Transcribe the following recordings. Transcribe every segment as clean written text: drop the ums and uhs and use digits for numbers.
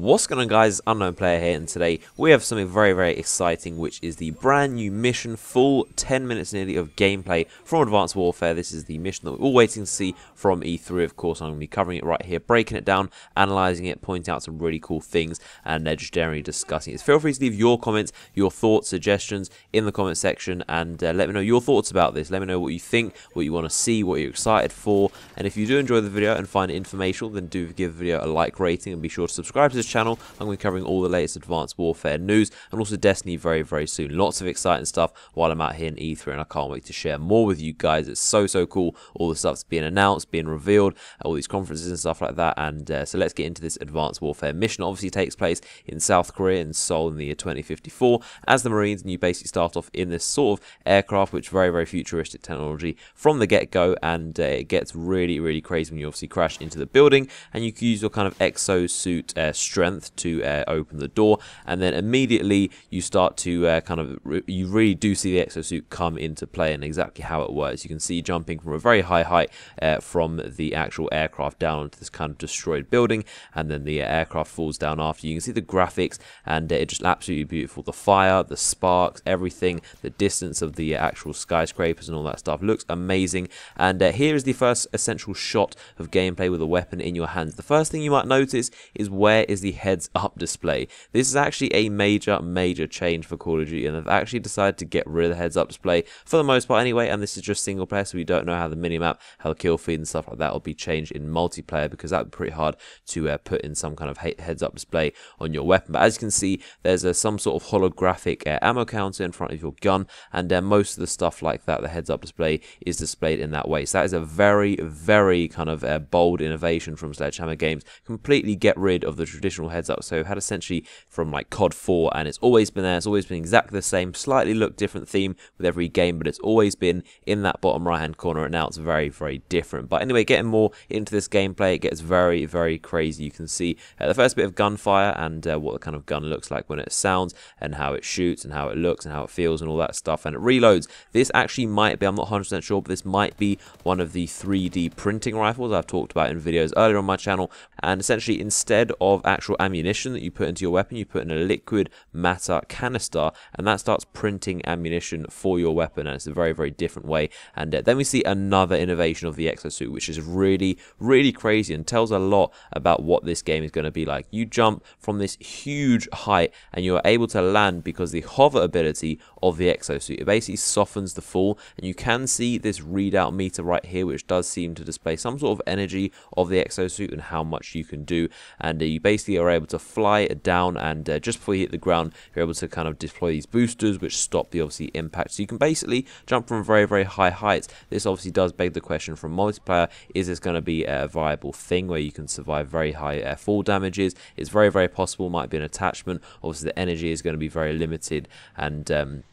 What's going on, guys? Unknown Player here, and today we have something very exciting, which is the brand new mission, full 10 minutes nearly of gameplay from Advanced Warfare. This is the mission that we're all waiting to see from E3. Of course, I'm going to be covering it right here, breaking it down, analysing it, pointing out some really cool things, and just generally discussing it. So feel free to leave your comments, your thoughts, suggestions in the comment section, and let me know your thoughts about this. Let me know what you think, what you want to see, what you're excited for, and if you do enjoy the video and find it informational, then do give the video a like rating, and be sure to subscribe to this channel. I'm going to be covering all the latest Advanced Warfare news and also Destiny very soon. Lots of exciting stuff while I'm out here in E3, and I can't wait to share more with you guys. It's so cool, all the stuff's being announced, being revealed, all these conferences and stuff like that. And so let's get into this Advanced Warfare mission. Obviously takes place in South Korea, in Seoul, in the year 2054 as the Marines, and you basically start off in this sort of aircraft, which very futuristic technology from the get-go, and it gets really crazy when you obviously crash into the building, and you can use your kind of exosuit strength to open the door, and then immediately you start to you really do see the exosuit come into play and exactly how it works. You can see jumping from a very high height from the actual aircraft down onto this kind of destroyed building, and then the aircraft falls down after. You can see the graphics, and it's just absolutely beautiful. The fire, the sparks, everything, the distance of the actual skyscrapers and all that stuff looks amazing. And here is the first essential shot of gameplay with a weapon in your hands. The first thing you might notice is where is the heads-up display. This is actually a major change for Call of Duty, and they've actually decided to get rid of the heads-up display for the most part anyway, and this is just single player, so we don't know how the minimap, how the kill feed and stuff like that will be changed in multiplayer, because that would be pretty hard to put in some kind of heads-up display on your weapon. But as you can see, there's some sort of holographic ammo counter in front of your gun, and most of the stuff like that, the heads-up display, is displayed in that way. So that is a very kind of bold innovation from Sledgehammer Games. Completely get rid of the traditional heads-up. So we've had essentially from like COD 4, and it's always been there. It's always been exactly the same, slightly look different theme with every game, but it's always been in that bottom right-hand corner, and now it's very different. But anyway, getting more into this gameplay, it gets very crazy. You can see the first bit of gunfire and what the kind of gun looks like when it sounds, and how it shoots, and how it looks, and how it feels, and all that stuff. And it reloads. This actually might be, I'm not 100% sure, but this might be one of the 3D printing rifles I've talked about in videos earlier on my channel. And essentially, instead of actual ammunition that you put into your weapon, you put in a liquid matter canister, and that starts printing ammunition for your weapon, and it's a very different way. And then we see another innovation of the exosuit, which is really crazy and tells a lot about what this game is going to be like. You jump from this huge height, and you are able to land because the hover ability of the exosuit, it basically softens the fall, and you can see this readout meter right here, which does seem to display some sort of energy of the exosuit and how much you can do. And you basically are able to fly down, and just before you hit the ground, you're able to kind of deploy these boosters which stop the obviously impact. So you can basically jump from very high heights. This obviously does beg the question from multiplayer, is this going to be a viable thing where you can survive very high fall damages? It's very possible, might be an attachment. Obviously the energy is going to be very limited, and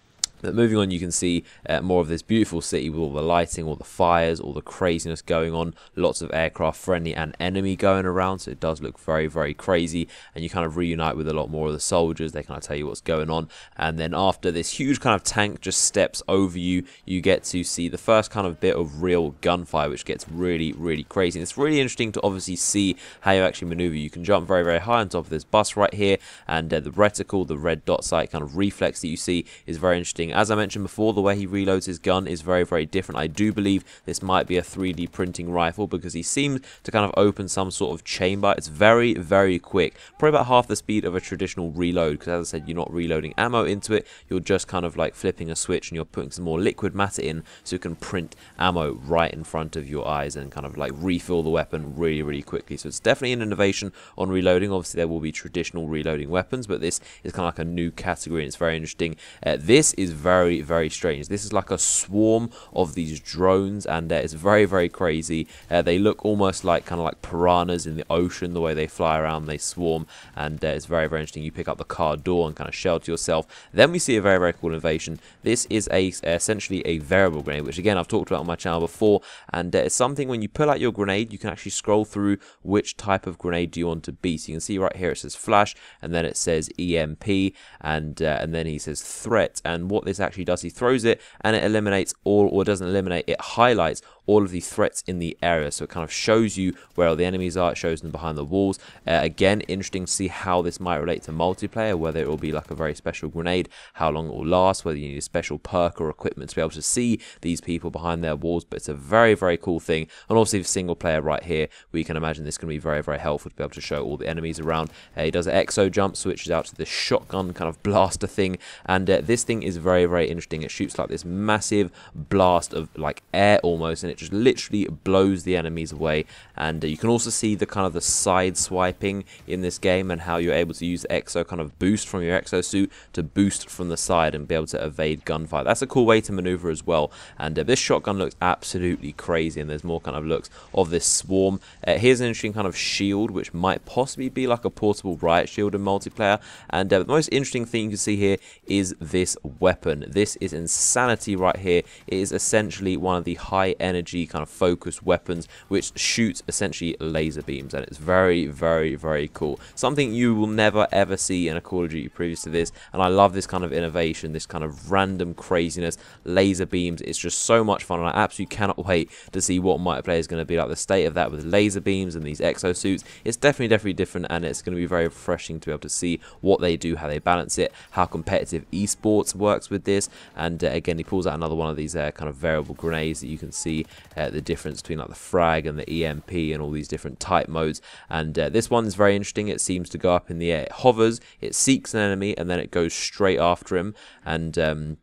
but moving on, you can see more of this beautiful city with all the lighting, all the fires, all the craziness going on. Lots of aircraft, friendly and enemy going around, so it does look very crazy. And you kind of reunite with a lot more of the soldiers. They kind of tell you what's going on. And then after this huge kind of tank just steps over you, you get to see the first kind of bit of real gunfire, which gets really crazy. And it's really interesting to obviously see how you actually maneuver. You can jump very high on top of this bus right here, and the reticle, the red dot sight kind of reflex that you see, is very interesting. As I mentioned before, the way he reloads his gun is very different. I do believe this might be a 3D printing rifle, because he seems to kind of open some sort of chamber. It's very quick, probably about half the speed of a traditional reload, because as I said, you're not reloading ammo into it, you're just kind of like flipping a switch and you're putting some more liquid matter in, so you can print ammo right in front of your eyes and kind of like refill the weapon really quickly. So it's definitely an innovation on reloading. Obviously there will be traditional reloading weapons, but this is kind of like a new category, and it's very interesting. This is very strange. This is like a swarm of these drones, and it's very crazy. They look almost like kind of like piranhas in the ocean, the way they fly around, they swarm, and it's very interesting. You pick up the car door and kind of shelter yourself. Then we see a very cool innovation. This is essentially a variable grenade, which again I've talked about on my channel before, and it's something when you pull out your grenade, you can actually scroll through which type of grenade do you want to be. So you can see right here it says flash, and then it says EMP, and then he says threat. And what this actually does, he throws it and it eliminates all, or doesn't eliminate, it highlights all of the threats in the area. So it kind of shows you where all the enemies are, it shows them behind the walls. Again, interesting to see how this might relate to multiplayer, whether it will be like a very special grenade, how long it will last, whether you need a special perk or equipment to be able to see these people behind their walls. But it's a very, very cool thing. And also the single player right here, we can imagine this can be very, very helpful to be able to show all the enemies around. He does an exo jump, switches out to this shotgun kind of blaster thing, and this thing is very, very interesting. It shoots like this massive blast of like air almost, and it just literally blows the enemies away. And you can also see the kind of the side swiping in this game, and how you're able to use the exo kind of boost from your exo suit to boost from the side and be able to evade gunfire. That's a cool way to maneuver as well. And this shotgun looks absolutely crazy, and there's more kind of looks of this swarm. Here's an interesting kind of shield, which might possibly be like a portable riot shield in multiplayer. And the most interesting thing you can see here is this weapon. This is insanity right here. It is essentially one of the high energy kind of focused weapons, which shoots essentially laser beams, and it's very, very, very cool. Something you will never ever see in a Call of Duty previous to this, and I love this kind of innovation, this kind of random craziness, laser beams. It's just so much fun, and I absolutely cannot wait to see what multiplayer is going to be like. The state of that with laser beams and these exosuits, it's definitely different, and it's going to be very refreshing to be able to see what they do, how they balance it, how competitive esports works with this. And again, he pulls out another one of these kind of variable grenades that you can see the difference between like the frag and the EMP and all these different type modes. And this one is very interesting. It seems to go up in the air, it hovers, it seeks an enemy, and then it goes straight after him. And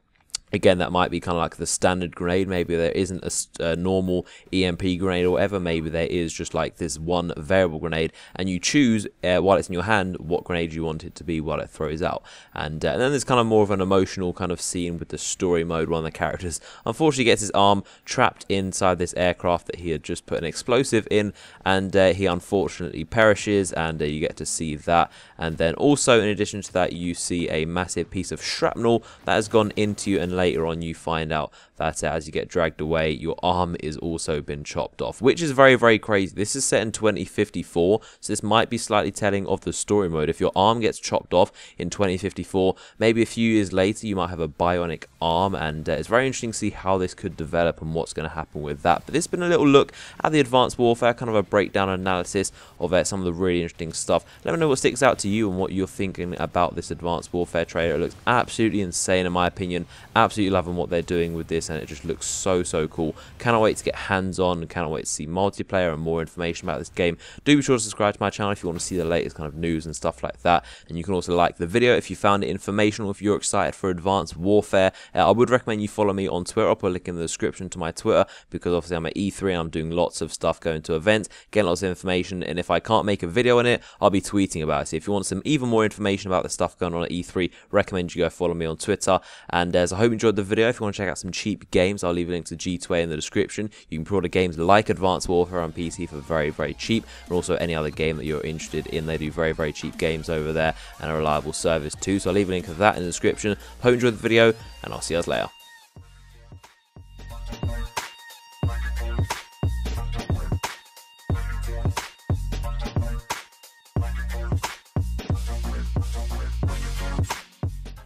again, that might be kind of like the standard grenade. Maybe there isn't a normal EMP grenade or whatever. Maybe there is just like this one variable grenade, and you choose while it's in your hand what grenade you want it to be while it throws out. And then there's kind of more of an emotional kind of scene with the story mode. One of the characters unfortunately gets his arm trapped inside this aircraft that he had just put an explosive in, and he unfortunately perishes, and you get to see that. And then also, in addition to that, you see a massive piece of shrapnel that has gone into you, and later on you find out that as you get dragged away, your arm is also been chopped off, which is very, very crazy. This is set in 2054, so this might be slightly telling of the story mode. If your arm gets chopped off in 2054, maybe a few years later you might have a bionic arm, and it's very interesting to see how this could develop and what's going to happen with that. But this has been a little look at the Advanced Warfare, kind of a breakdown analysis of some of the really interesting stuff. Let me know what sticks out to you and what you're thinking about this Advanced Warfare trailer. It looks absolutely insane in my opinion. Absolutely loving what they're doing with this, and it just looks so, so cool. Cannot wait to get hands-on, cannot wait to see multiplayer and more information about this game. Do be sure to subscribe to my channel if you want to see the latest kind of news and stuff like that. And you can also like the video if you found it informational, if you're excited for Advanced Warfare. I would recommend you follow me on Twitter. I'll put a link in the description to my Twitter, because obviously I'm at E3 and I'm doing lots of stuff, going to events, getting lots of information, and if I can't make a video on it, I'll be tweeting about it. So if you want some even more information about the stuff going on at E3, recommend you go follow me on Twitter. And as I hope you enjoyed the video, if you want to check out some cheap games, I'll leave a link to G2A in the description. You can pre-order games like Advanced Warfare on PC for very, very cheap, and also any other game that you're interested in. They do very, very cheap games over there and a reliable service too. So I'll leave a link of that in the description. Hope you enjoyed the video, and I'll see you guys later.